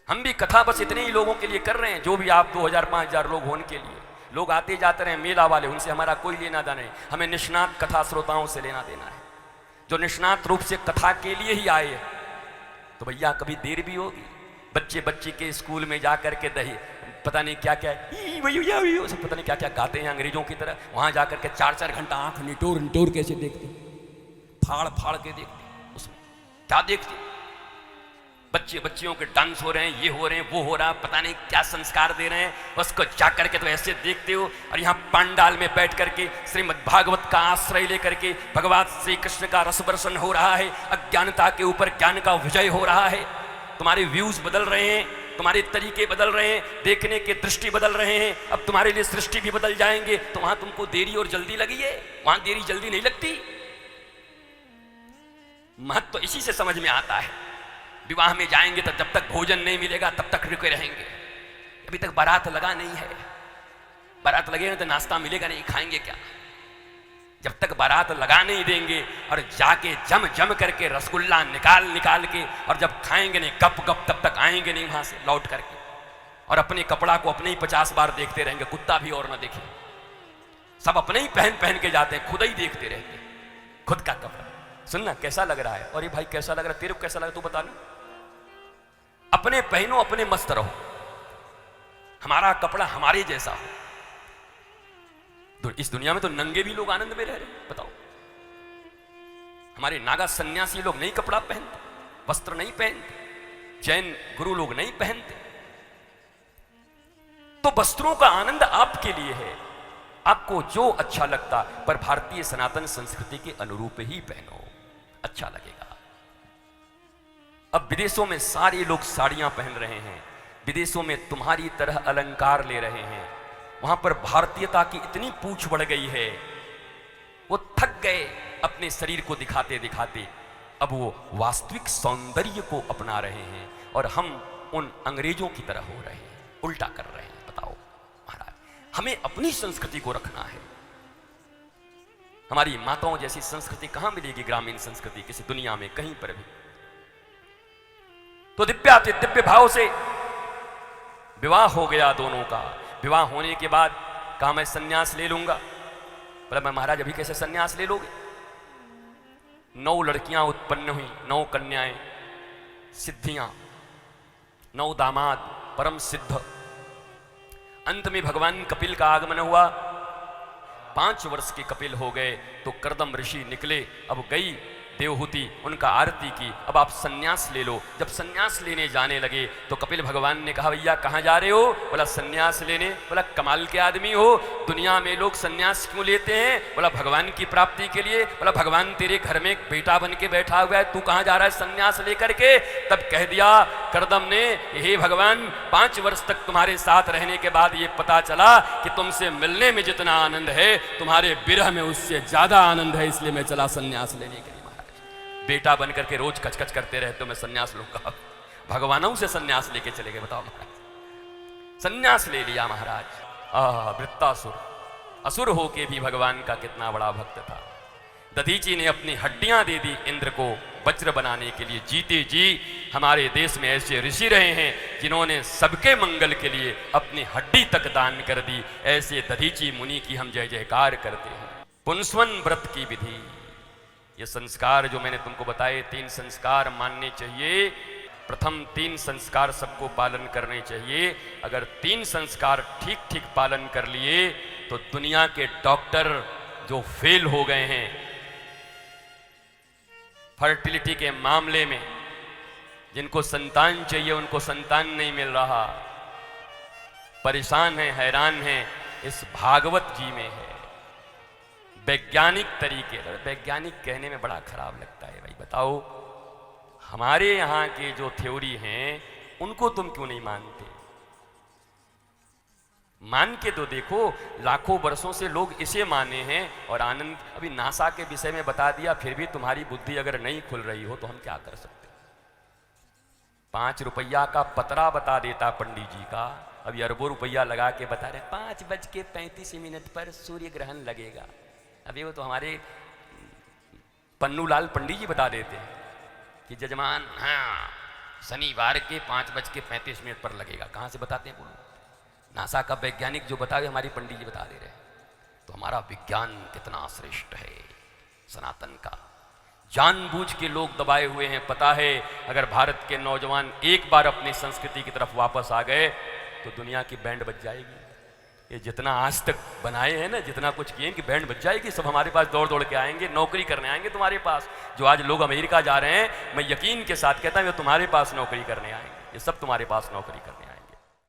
हम भी कथा बस इतने ही लोगों के लिए कर रहे हैं, जो भी आप 2000 5000 लोग होने के लिए। लोग आते जाते रहे, मेला वाले, उनसे हमारा कोई लेना देना नहीं। हमें निष्णात कथा श्रोताओं से लेना देना है, जो निष्णात रूप से कथा के लिए ही आए हैं। तो भैया कभी देर भी होगी। बच्चे के स्कूल में जा कर के दही पता नहीं क्या क्या सब पता नहीं क्या क्या गाते हैं अंग्रेजों की तरह। वहां जाकर के 4-4 घंटा आंख निटोर निटोर कैसे देखते, फाड़ फाड़ के देखते, उसमें क्या देखते। बच्चियों के डांस हो रहे हैं, ये हो रहे हैं, वो हो रहा, पता नहीं क्या संस्कार दे रहे हैं, उसको जा करके तो ऐसे देखते हो। और यहाँ पंडाल में बैठ करके श्रीमद् भागवत का आश्रय लेकर के भगवान श्री कृष्ण का रस वर्षण हो रहा है, अज्ञानता के ऊपर ज्ञान का विजय हो रहा है। तुम्हारे व्यूज बदल रहे हैं, तुम्हारे तरीके बदल रहे हैं, देखने के दृष्टि बदल रहे हैं। अब तुम्हारे लिए सृष्टि भी बदल जाएंगे। तो वहां तुमको देरी और जल्दी लगी है, वहां देरी जल्दी नहीं लगती। महत्व तो इसी से समझ में आता है। विवाह में जाएंगे तो जब तक भोजन नहीं मिलेगा तब तक रुके रहेंगे। अभी तक बारात लगा नहीं है, बारात लगेगा तो नाश्ता मिलेगा नहीं, खाएंगे क्या। जब तक बारात लगा नहीं देंगे और जाके जम करके रसगुल्ला निकाल के और जब खाएंगे नहीं गप तब तक आएंगे नहीं वहां से लौट करके। और अपने कपड़ा को अपने ही 50 बार देखते रहेंगे, कुत्ता भी और ना देखे। सब अपने ही पहन के जाते हैं, खुद ही देखते रहते खुद का कपड़ा। सुनना कैसा लग रहा है, और ये भाई कैसा लग रहा है, तेरे को कैसा लग रहा है तू बता ना। अपने पहनो, अपने मस्त रहो, हमारा कपड़ा हमारे जैसा हो। इस दुनिया में तो नंगे भी लोग आनंद में रह रहे, बताओ। हमारे नागा सन्यासी लोग नहीं कपड़ा पहनते, वस्त्र नहीं पहनते, जैन गुरु लोग नहीं पहनते। तो वस्त्रों का आनंद आपके लिए है, आपको जो अच्छा लगता, पर भारतीय सनातन संस्कृति के अनुरूप ही पहनो, अच्छा लगेगा। अब विदेशों में सारे लोग साड़ियां पहन रहे हैं, विदेशों में तुम्हारी तरह अलंकार ले रहे हैं। वहां पर भारतीयता की इतनी पूछ बढ़ गई है, वो थक गए अपने शरीर को दिखाते दिखाते। अब वो वास्तविक सौंदर्य को अपना रहे हैं और हम उन अंग्रेजों की तरह हो रहे हैं, उल्टा कर रहे हैं। बताओ महाराज, हमें अपनी संस्कृति को रखना है। हमारी माताओं जैसी संस्कृति कहां मिलेगी, ग्रामीण संस्कृति किसी दुनिया में कहीं पर भी। तो दिव्य भाव से विवाह हो गया दोनों का। विवाह होने के बाद कहा मैं सन्यास ले लूंगा। बोला मैं महाराज अभी कैसे सन्यास ले लोगे। 9 लड़कियां उत्पन्न हुई, 9 कन्याएं, सिद्धियां, 9 दामाद परम सिद्ध। अंत में भगवान कपिल का आगमन हुआ। 5 वर्ष के कपिल हो गए तो कर्दम ऋषि निकले। अब गई देवहूति, उनका आरती की, अब आप सन्यास ले लो। जब सन्यास लेने जाने लगे तो कपिल भगवान ने कहा भैया कहाँ जा रहे हो। बोला सन्यास लेने। बोला कमाल के आदमी हो, दुनिया में लोग सन्यास क्यों लेते हैं। बोला भगवान की प्राप्ति के लिए। बोला भगवान तेरे घर में एक बेटा बन के बैठा हुआ है, तू कहाँ जा रहा है सन्यास लेकर के। तब कह दिया कर्दम ने, हे भगवान 5 वर्ष तक तुम्हारे साथ रहने के बाद ये पता चला कि तुमसे मिलने में जितना आनंद है तुम्हारे विरह में उससे ज्यादा आनंद है, इसलिए मैं चला सन्यास लेने के लिए। बेटा बन करके रोज कचकच करते रहे तो मैं सन्यास लूंगा। भगवानों से सन्यास लेके चले गए। बताओ महाराज, सन्यास ले लिया महाराज। वृत्तासुर असुर होके भी भगवान का कितना बड़ा भक्त था। दधीची ने अपनी हड्डियां दे दी इंद्र को वज्र बनाने के लिए। जीते जी हमारे देश में ऐसे ऋषि रहे हैं जिन्होंने सबके मंगल के लिए अपनी हड्डी तक दान कर दी। ऐसे दधीची मुनि की हम जय जयकार करते हैं। पुंसवन व्रत की विधि, ये संस्कार जो मैंने तुमको बताए 3 संस्कार मानने चाहिए। प्रथम 3 संस्कार सबको पालन करने चाहिए। अगर 3 संस्कार ठीक ठीक पालन कर लिए तो दुनिया के डॉक्टर जो फेल हो गए हैं फर्टिलिटी के मामले में, जिनको संतान चाहिए उनको संतान नहीं मिल रहा, परेशान है, हैरान है, इस भागवत जी में है। वैज्ञानिक तरीके, वैज्ञानिक कहने में बड़ा खराब लगता है भाई। बताओ हमारे यहाँ के जो थ्योरी हैं उनको तुम क्यों नहीं मानते। मान के तो देखो, लाखों वर्षों से लोग इसे माने हैं और आनंद। अभी नासा के विषय में बता दिया, फिर भी तुम्हारी बुद्धि अगर नहीं खुल रही हो तो हम क्या कर सकते। 5 रुपया का पतरा बता देता पंडित जी का, अभी अरबों रुपया लगा के बता रहे 5:35 पर सूर्य ग्रहण लगेगा। अभी वो तो हमारे पन्नूलाल पंडित जी बता देते हैं कि जजमान हाँ शनिवार के 5:35 पर लगेगा। कहाँ से बताते हैं बोलो? नासा का वैज्ञानिक जो बतावे, हमारी पंडित जी बता दे रहे हैं। तो हमारा विज्ञान कितना श्रेष्ठ है सनातन का। जानबूझ के लोग दबाए हुए हैं। पता है अगर भारत के नौजवान एक बार अपनी संस्कृति की तरफ वापस आ गए तो दुनिया की बैंड बज जाएगी। ये जितना आज तक बनाए हैं ना, जितना कुछ किए कि बैंड बज जाएगी, सब हमारे पास दौड़ दौड़ के आएंगे, नौकरी करने आएंगे तुम्हारे पास। जो आज लोग अमेरिका जा रहे हैं, मैं यकीन के साथ कहता हूँ ये तुम्हारे पास नौकरी करने आएंगे, ये सब तुम्हारे पास नौकरी करने